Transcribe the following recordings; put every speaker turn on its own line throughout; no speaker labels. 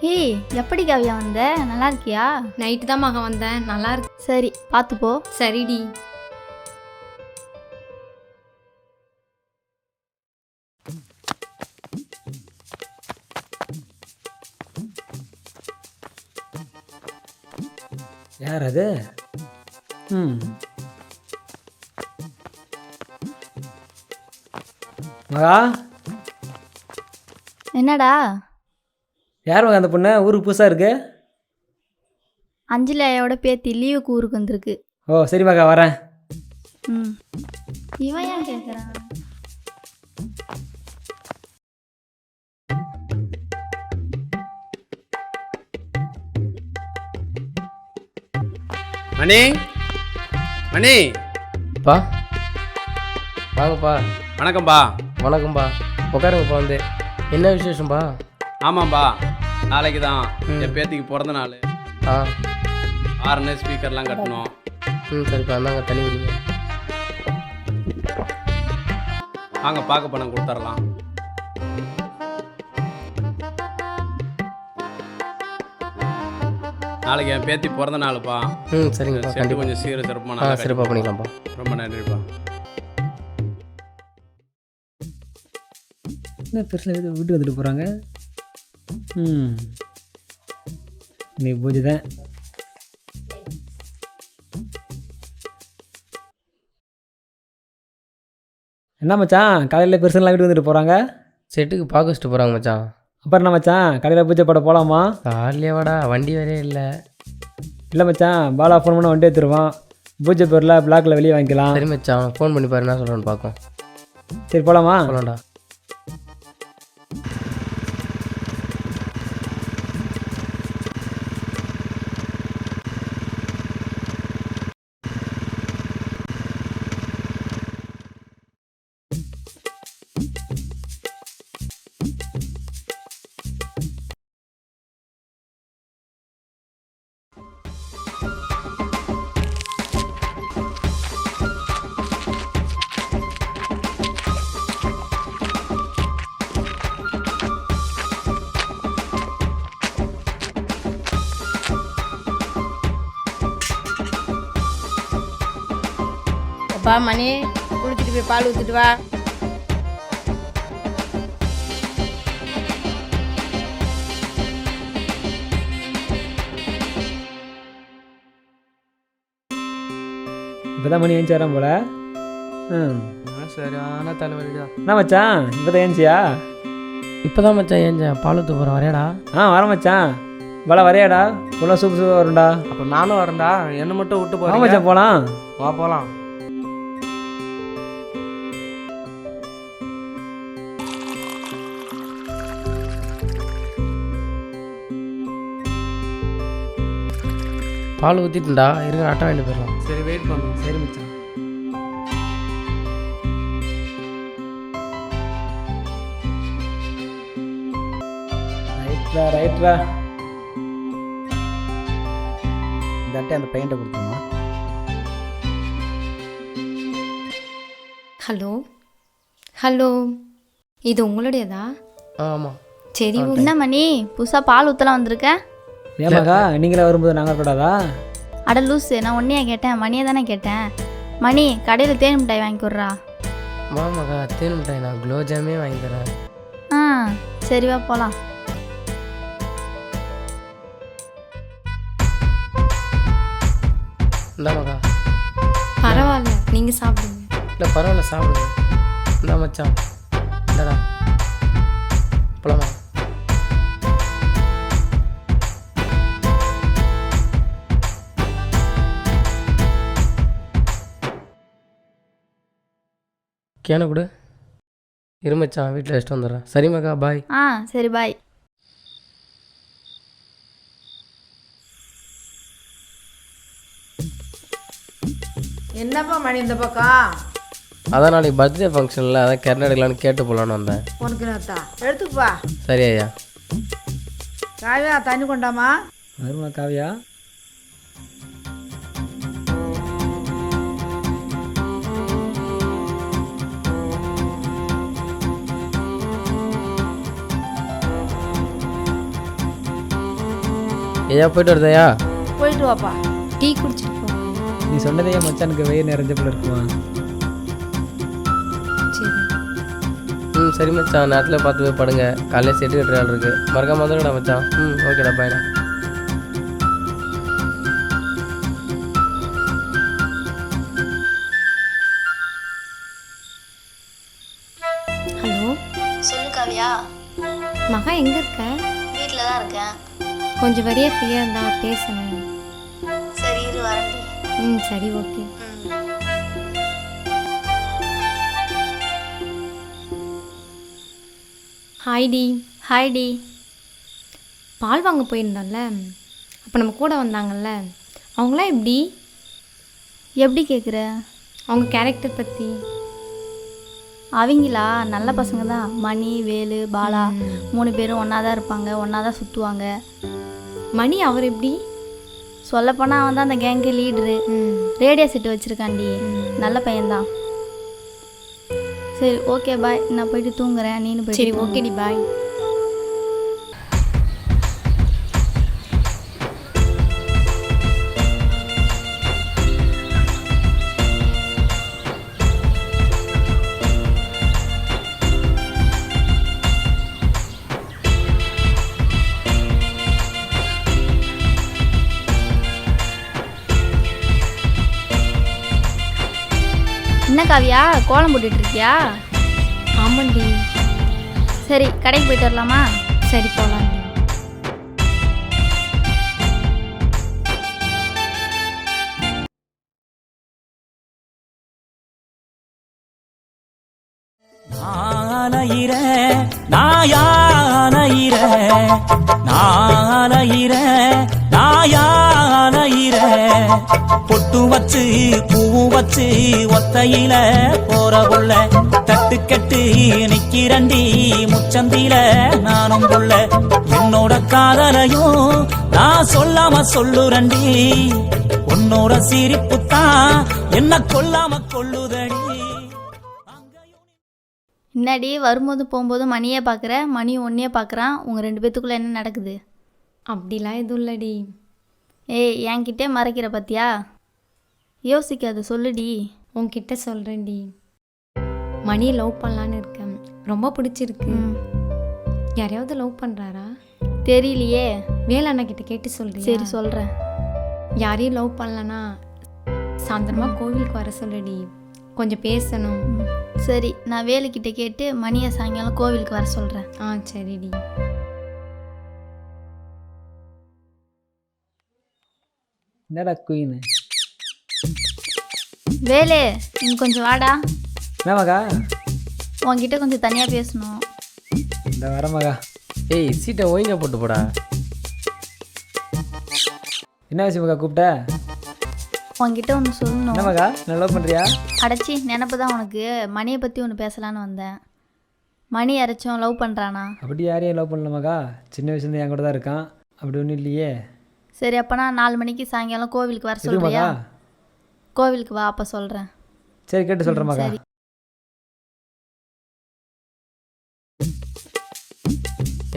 ஏய், எப்படி காவியா வந்த? நல்லா இருக்கியா?
நைட்டு தான் மகன் வந்தேன். நல்லா இருக்கு.
சரி, பார்த்து போ.
சரிடி.
யார் அது? மகா,
என்னடா?
யார் மகா அந்த பொண்ணு? ஊருக்கு புதுசாக இருக்கு.
அஞ்சலியோட பேத்தி லீவுக்கு ஊருக்கு வந்திருக்கு.
ஓ சரி மகா, வரேன்.
ம், இவன் ஏன் கேட்குறான்?
மணி மணி
பா வாங்கப்பா.
வணக்கம்பா.
வணக்கம்பா, உட்காருங்கப்பா. வந்து என்ன விசேஷம்பா?
ஆமாம்பா, நாளைக்கு தான் என் பேத்திக்கு பிறந்த நாள்.
ஆ
ஆர்னு ஸ்பீக்கர்லாம் கட்டணும்.
சரிப்பா, அந்தாங்க தண்ணி குடிங்க.
வாங்க, பார்க்க பணம் கொடுத்துடலாம். நாளைக்கு என் பேத்தி பிறந்த நாளுப்பா.
சரிங்கப்பா,
செட்டு
கண்டிப்பாக
கொஞ்சம் சிறப்பாக
சிறப்பாக பண்ணிக்கலாம்ப்பா.
ரொம்ப நன்றிப்பா.
என்ன பெருசில் வீட்டுக்கு வந்துட்டு போகிறாங்க? நீ பூஜை தான். என்ன மச்சான், காலையில் பெருசெல்லாம் வீட்டுக்கு வந்துட்டு போகிறாங்க?
செட்டுக்கு பார்க்க வச்சுட்டு போகிறாங்க மச்சான்.
அப்புறம் என்ன மச்சான், காலையில் பூஜை போட போகலாமா?
காலையிலே வாடா, வண்டி வேறே இல்லை.
இல்லை மச்சான், பாலா ஃபோன் பண்ண வண்டி எடுத்துருவான். பூஜை பொருளை பிளாக்கில் வெளியே வாங்கிக்கலாம்.
சரி மச்சான், ஃபோன் பண்ணி பாரு, என்ன சொல்கிறேன்னு பார்க்கும்.
சரி போகலாமா?
போகலாம்டா.
அப்பா மணி, குளிச்சுட்டு போய் பால் ஊற்றிட்டு வா.
இப்போ தான் மணி ஏஞ்சாராம் போல.
சரியான தலைவலிடா.
என்ன மச்சான், இப்போ தான் ஏஞ்சியா?
இப்போ தான் மச்சான் ஏஞ்சேன். பால் ஊற்ற போகிறேன், வரையாடா?
வரேன் மச்சான். பாலா வரையாடா? போலாம், சூப்பர் சூப்பர் வரும்டா.
அப்போ நானும் வரேன்டா. என்ன மட்டும் விட்டு
வா மச்சான், போகலாம்.
வா போகலாம்.
பால் ஊற்றிட்டுண்டா, இருங்க அட்டை வாங்கிட்டு போயிடலாம்.
சரி வெயிட் பண்ணு.
சரி மச்சான். ரைட்ரா ரைட்ரா. இந்த அட்டை அந்த பையன்கிட்ட கொடுத்தோமா?
ஹலோ ஹலோ, இது உங்களுடையதா?
ஆமாம்.
சரி,
என்ன மணி, புதுசாக பால் ஊற்றலாம் வந்திருக்க?
ஏமாக்கா, நீங்களே வரும்போது நாங்கள் கூடாதா?
அட லூஸு, நான் ஒன்றையா கேட்டேன், மணியை தானே கேட்டேன். மணி, கடையில் தேன் மிட்டாய் வாங்கி கொடுறா.
மாமாக்கா, தேன் மிட்டாய் நான் குலோப்ஜாமே வாங்கி தரேன்.
சரி வா போகலாம்.
இந்தாமாக்கா.
பரவாயில்ல, நீங்கள் சாப்பிடுங்க.
இல்லை பரவாயில்ல, சாப்பிடுங்க. இந்தா மச்சான், இல்லைடா போலாமா? கேன கொடு. இருமச்சான், வீட்டில் வச்சுட்டு வந்துடுறேன். சரிம்மாக்கா, பாய்.
சரி பாய்.
என்னப்பா மணி இந்த பக்கம்?
அதான் நாளைக்கு பர்த்டே ஃபங்க்ஷனில் அதான் கெரண்ட் எடுக்கலான்னு கேட்டு போகலான்னு வந்தேன்.
உனக்கு என்னத்தா எடுத்துப்பா.
சரி ஐயா.
காவியா, தண்ணி கொண்டாமா?
வருமா காவியா?
ஐயா போயிட்டு வருதையா?
போயிட்டு வாப்பா.
டீ குடிச்சிட்டு போ.
நீ சொன்னதையே மச்சானுக்கு வயிறு நிறைஞ்ச போல இருக்குமா?
சரி
சரி மச்சான், நேரத்தில் பார்த்து போய் படுங்க. காலையில் செட்டு கட்டுற ஆள் இருக்குது, மறக்காம வந்துடுடா மச்சான். ஓகேடா, பாய்டா.
ஹலோ
சொல்லு காவியா.
மகா எங்கே இருக்க?
வீட்டில் தான் இருக்கேன்.
கொஞ்சம் வரியா ஃப்ரீயாக இருந்தா பேசணும்.
சரி இரு வரண்டி.
சரி ஓகே. ஹாய்டி.
ஹாய்டி.
பால் வாங்க போயிருந்தோம்ல, அப்போ நம்ம கூட வந்தாங்கல்ல, அவங்களாம் எப்படி?
எப்படி கேட்குற?
அவங்க கேரக்டர் பற்றி.
அவங்களா நல்ல பசங்க தான். மணி, வேலு, பாலா 3 பேரும் ஒன்றா தான் இருப்பாங்க, ஒன்றா தான் சுற்றுவாங்க.
மணி அவர் எப்படி?
சொல்லப்போனால் அவன் தான் அந்த கேங்கு லீட்ரு. ரேடியோ செட்டு வச்சுருக்காண்டி. நல்ல பையன்தான். சரி ஓகே பாய், நான் போயிட்டு தூங்குறேன். நீனு போய்.
சரி ஓகேடி, பாய்.
என்ன காவியா, கோலம் போட்டுட்டு இருக்கியா?
ஆமாண்டி.
சரி கடைக்கு போயிட்டு வரலாமா?
சரி போகலாண்டி.
பொட்டு வச்சு பூவும் வச்சு ஒத்தையில போறவுள்ள தட்டு கட்டு நிக்கிறண்டி முச்சந்தில நானும் புள்ள என்னோட காதலையும் நான் சொல்லாம சொல்லுரண்டி உன்னோட சிரிப்புத்தான் என்ன கொல்லாம கொள்ளுதடி.
என்னடி வரும்போது போகும்போது மணியே பார்க்குற, மணி ஒன்றையே பார்க்குறான். உங்கள் 2 பேத்துக்குள்ளே என்ன நடக்குது?
அப்படிலாம் எதுவும் இல்லடி.
ஏய் என்கிட்டே மறைக்கிற பத்தியா? யோசிக்காது சொல்லுடி.
உன்கிட்ட சொல்கிறேன்டி. மணியை லவ் பண்ணலான்னு இருக்கேன், ரொம்ப பிடிச்சிருக்கு. யாரையாவது லவ் பண்ணுறாரா?
தெரியலையே.
வேலை அண்ணா கிட்ட கேட்டு சொல்கிறேன்.
சரி சொல்கிறேன்.
யாரையும் லவ் பண்ணலன்னா சாயந்தரமாக கோவிலுக்கு வர சொல்லடி, கொஞ்சம் பேசணும்.
சரி நான் வேலைக்கிட்ட கேட்டு மணியை சாயங்காலம் கோவிலுக்கு வர சொல்கிறேன்.
சரிடி.
என்னடா குயின்?
வேலு இங்கே கொஞ்சம் வாடா.
என்ன மகா?
உன்கிட்ட கொஞ்சம் தனியாக பேசணும்.
இந்த வர மகா.
ஏய் சீட்டை ஒழுங்கா போட்டு போடா.
என்ன விஷயம் மகா கூப்பிட்ட?
உன்கிட்ட ஒன்று சொல்லணும்.
என்ன மகா, நான் லவ் பண்ணுறியா?
அடைச்சி நினப்பு தான் உனக்கு. மணியை பற்றி ஒன்று பேசலான்னு வந்தேன். மணி யாராச்சும் லவ் பண்ணுறானா?
அப்படி யாரையும் லவ் பண்ணல மகா, சின்ன வயசுலேருந்து என் கூட தான் இருக்கான். அப்படி ஒன்றும் இல்லையே.
சரி அப்போனா 4 மணிக்கு சாயங்காலம் கோவிலுக்கு வர
எதுக்கு
சொல்கிறியா?
மகா?
கோவிலுக்கு வா, அப்போ சொல்கிறேன்.
சரி கேட்டு சொல்கிறேன் மகா.
சரி.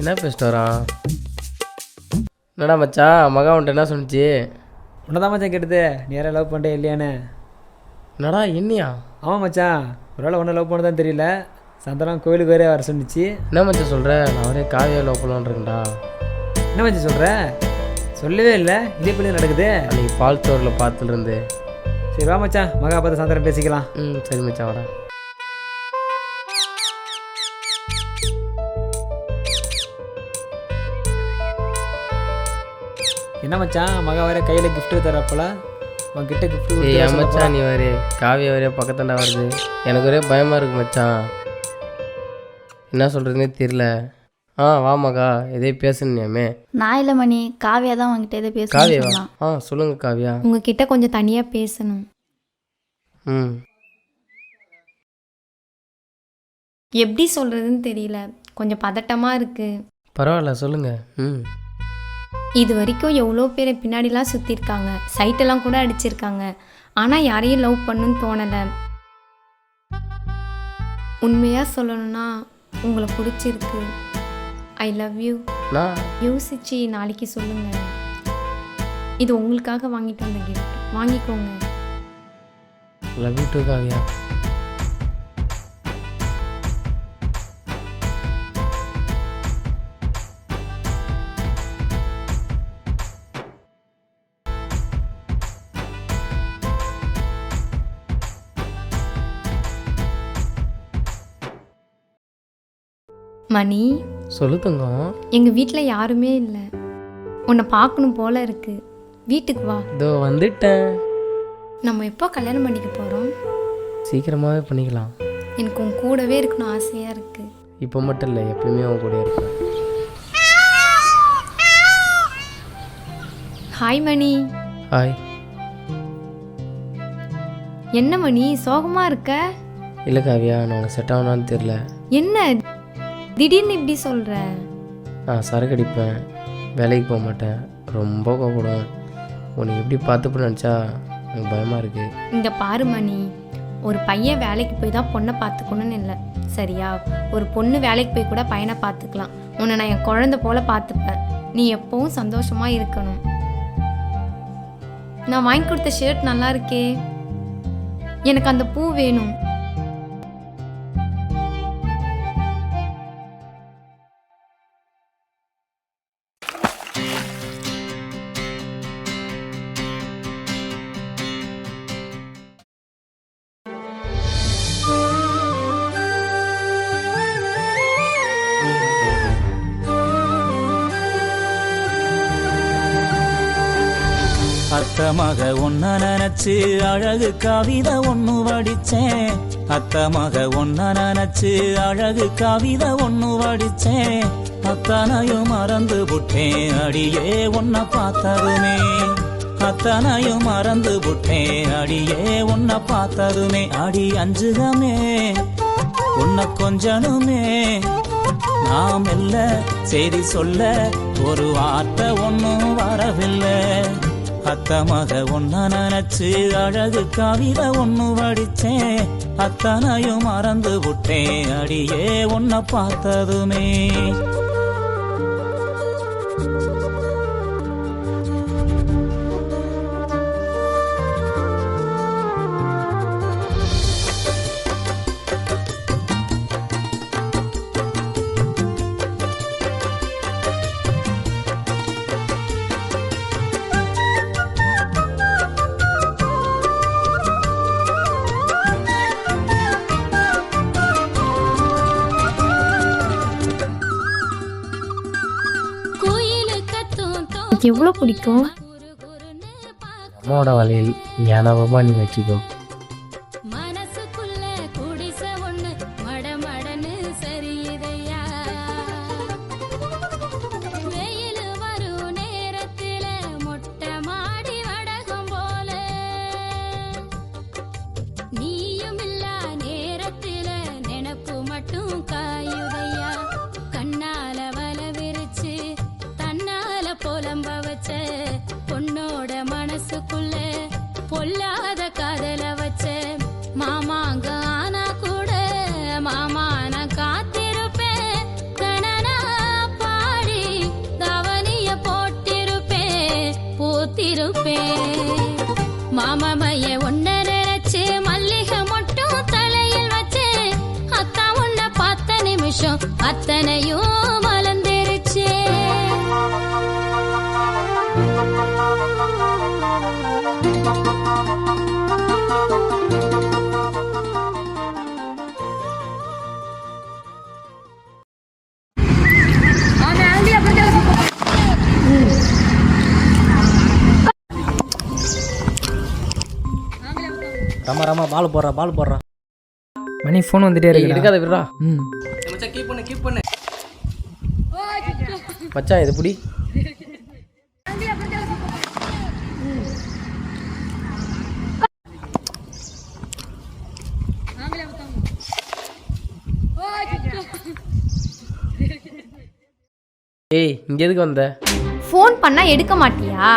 என்ன பேசிட்டு வரான்? என்னடா மச்சான், மகா உன்ட்ட என்ன சொன்னிச்சு?
உன்னதான் மச்சான் கேட்டது, நீ யாரை லவ் பண்ணிட்டே இல்லையான்னு.
என்னடா என்னையா?
ஆமாம் மச்சான், ஒரு வேளை ஒன்றை லவ் பண்ணதான் தெரியல. சாயந்தரம் கோவிலுக்கு வேறே வர சொன்னிச்சு.
என்ன மச்சான் சொல்கிற? நான் ஒரே காவியா லவ் பண்ணலான்ருக்கேன்டா.
என்ன மச்சான் சொல்கிற? சொல்லவே இல்லை, இதே பண்ணி நடக்குது.
அன்றைக்கி பால் ஸ்டோரில் பார்த்துலேருந்து.
சரி வா மச்சான், மகா பார்த்து சாயந்தரம் பேசிக்கலாம்.
சரி மச்சான் வாடா.
என்ன மச்சான், மகா வேற கையில் கிஃப்ட்டு தரப்போல, உன்கிட்ட கிஃப்ட்.
ஏய் மச்சான், நீ வேறு காவியா வேறே பக்கத்தாண்டா வருது. எனக்கு ஒரே பயமாக இருக்கு மச்சான், என்ன சொல்கிறதுனே தெரியல. வா மகா, எதே பேசணுமே.
நான் இல்லை மணி, காவியா தான் உங்ககிட்ட எதோ
காவியா?
பேசணும்.
சொல்லுங்க காவியா.
உங்ககிட்ட கொஞ்சம் தனியாக பேசணும். எப்படி சொல்கிறதுன்னு தெரியல, கொஞ்சம் பதட்டமாக இருக்குது.
பரவாயில்ல சொல்லுங்க.
இது வரைக்கும் எவ்வளோ பேரை பின்னாடிலாம் சுற்றிருக்காங்க, சைட்டெல்லாம் கூட அடிச்சிருக்காங்க, ஆனால் யாரையும் லவ் பண்ணுன்னு தோணலை. உண்மையாக சொல்லணும்னா உங்களை பிடிச்சிருக்கு. I love you.
நான்
யோசிச்சு நாளைக்கு சொல்லுங்கள். இது உங்களுக்காக வாங்கிட்டு வந்த கிஃப்ட், வாங்கிக்கோங்க.
Love you too Kavya.
Mani,
சொல்லு தங்கம்.
எங்கள் வீட்டில் யாருமே இல்லை, உன்னை பார்க்கணும் போல இருக்கு. வீட்டுக்கு வா.
இதோ வந்துட்டேன்.
நம்ம எப்போ கல்யாணம் பண்ணிக்க போகிறோம்?
சீக்கிரமாகவே பண்ணிக்கலாம்.
எனக்கு உன் கூடவே இருக்கணும் ஆசையாக இருக்கு.
இப்போ மட்டும் இல்லை, எப்பயுமே அவன் கூட இருப்பேன்.
ஹாய் மணி.
ஹாய்.
என்ன மணி சோகமாக இருக்க?
இல்லை காவியா, நான் செட் ஆகணும்னு தெரில.
என்ன திடீர்னு இப்படி சொல்கிற?
நான் சரக்கு அடிப்பேன், வேலைக்கு போக மாட்டேன், ரொம்ப கோபப்படுவேன். உன்னை எப்படி பார்த்துப்பேன்னு நினச்சா எனக்கு பயமாக இருக்குது.
இங்கே பாரு மணி, ஒரு பையன் வேலைக்கு போய் தான் பொண்ணை பார்த்துக்கணும்னு இல்லை, சரியா? ஒரு பொண்ணு வேலைக்கு போய் கூட பையனை பார்த்துக்கலாம். உன்னை நான் என் குழந்தை போல் பார்த்துப்பேன். நீ எப்பவும் சந்தோஷமாக இருக்கணும். நான் வாங்கி கொடுத்த ஷர்ட் நல்லா இருக்கே, எனக்கு அந்த பூ வேணும்.
அத்த மக ஒன்ன நினைச்சு அழகு கவிதை ஒண்ணு வடிச்சேன். அத்த மக ஒன்ன நினைச்சு அழகு கவிதை ஒண்ணு வடிச்சேன். அத்தனையும் மறந்து புட்டேன் அடியே உன்னை பார்த்ததுமே. அத்தனையும் மறந்து புட்டேன் அடியே உன்னை பார்த்ததுமே. அடி அஞ்சுகமே உன்னை கொஞ்சனுமே, நாம் இல்ல செய்தி சொல்ல ஒரு வார்த்தை ஒன்னும் வரவில்லை. அத்த மக ஒன்ன நினைச்சு அழகு கவிதை ஒண்ணு வடிச்சேன். அத்தனையும் மறந்து விட்டேன் அடியே உன்னை பார்த்ததுமே.
எவ்வளோ பிடிக்கும்?
அம்மாவோட வலையில் ஞாபகமாக நீ வச்சுக்கோ.
மனசுக்குள்ள குடிச ஒண்ணு மடமடன்னு சரியுதையா. வெயில் வரும் நேரத்தில மொட்டை மாடி வடகம் போல, நீயும் இல்லா நேரத்தில நினப்பு மட்டும் காயுதையா. கண்ணால வல விரிச்சு தன்னால புலம்ப வச்ச பொண்ணோட மனசுக்குள்ள பொல்லாத காதல வச்ச மாமாங்க ஆனா கூட மாமா நான் காத்திருப்பேன். கணனா பாடி தவனிய போட்டிருப்பேன், பூத்திருப்பேன். மாமாமைய ஒன்ன நினைச்சு மல்லிகை மட்டும் தலையில் வச்சு அத்தா உன்னை பார்த்த நிமிஷம் அத்தனையும் மலர்ந்துருச்சு.
ராமா ராமா பால் போடுறா.
மணி ஃபோன் வந்துட்டே இருக்கு.
இருக்காத விடுறா.
மச்சான் கீப் பண்ணு.
மச்சான் இது புடி. ஏய், இங்க எதுக்கு வந்த?
ஃபோன் பண்ணால் எடுக்க மாட்டியா?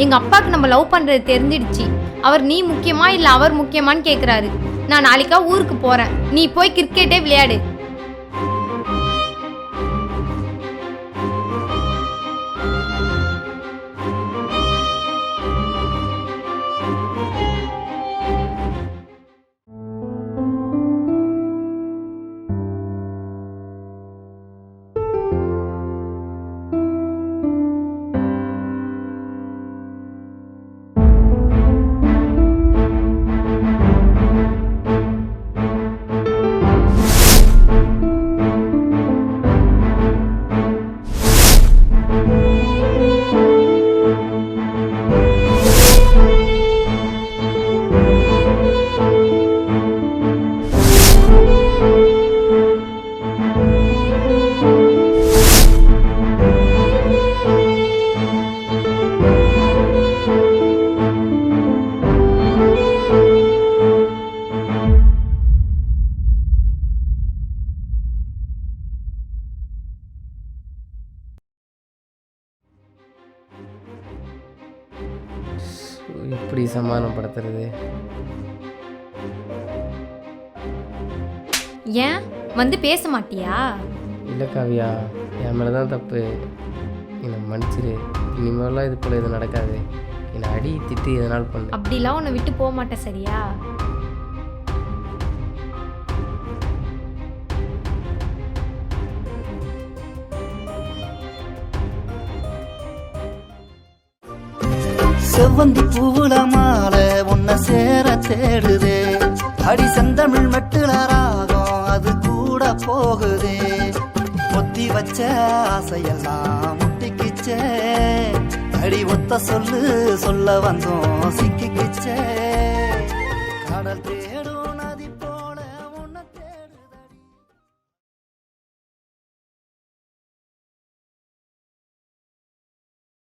எங்கள் அப்பாவுக்கு நம்ம லவ் பண்ணுறது தெரிஞ்சிடுச்சு. அவர் நீ முக்கியமா இல்லை அவர் முக்கியமான்னு கேட்குறாரு. நான் நாளைக்கா ஊருக்கு போகிறேன், நீ போய் கிரிக்கெட்டே விளையாடு.
இப்படி சமாதானப்படுத்துறது?
ஏன் வந்து பேச மாட்டியா?
இல்லை காவியா, என் மேலே தான் தப்பு. என்னை மன்னிச்சிரு. இனிமேலாம் இது போல் எதுவும் நடக்காது. என்னை அடி திட்டு எதனால் பண்ணு.
அப்படிலாம் உன்னை விட்டு போக மாட்டேன் சரியா?
செவ்வந்தி பூவுல மாலை உன்னை சேர தேடுதே, அடி செந்தமிழ் மெட்டுல ராகம் அது கூட போகுதே, பொத்தி வச்ச ஆசையெல்லாம் முட்டிக்கிச்சே, அடி ஒத்த சொல்லு சொல்ல வந்தோம் சிக்கிக்கிச்சே, கடல்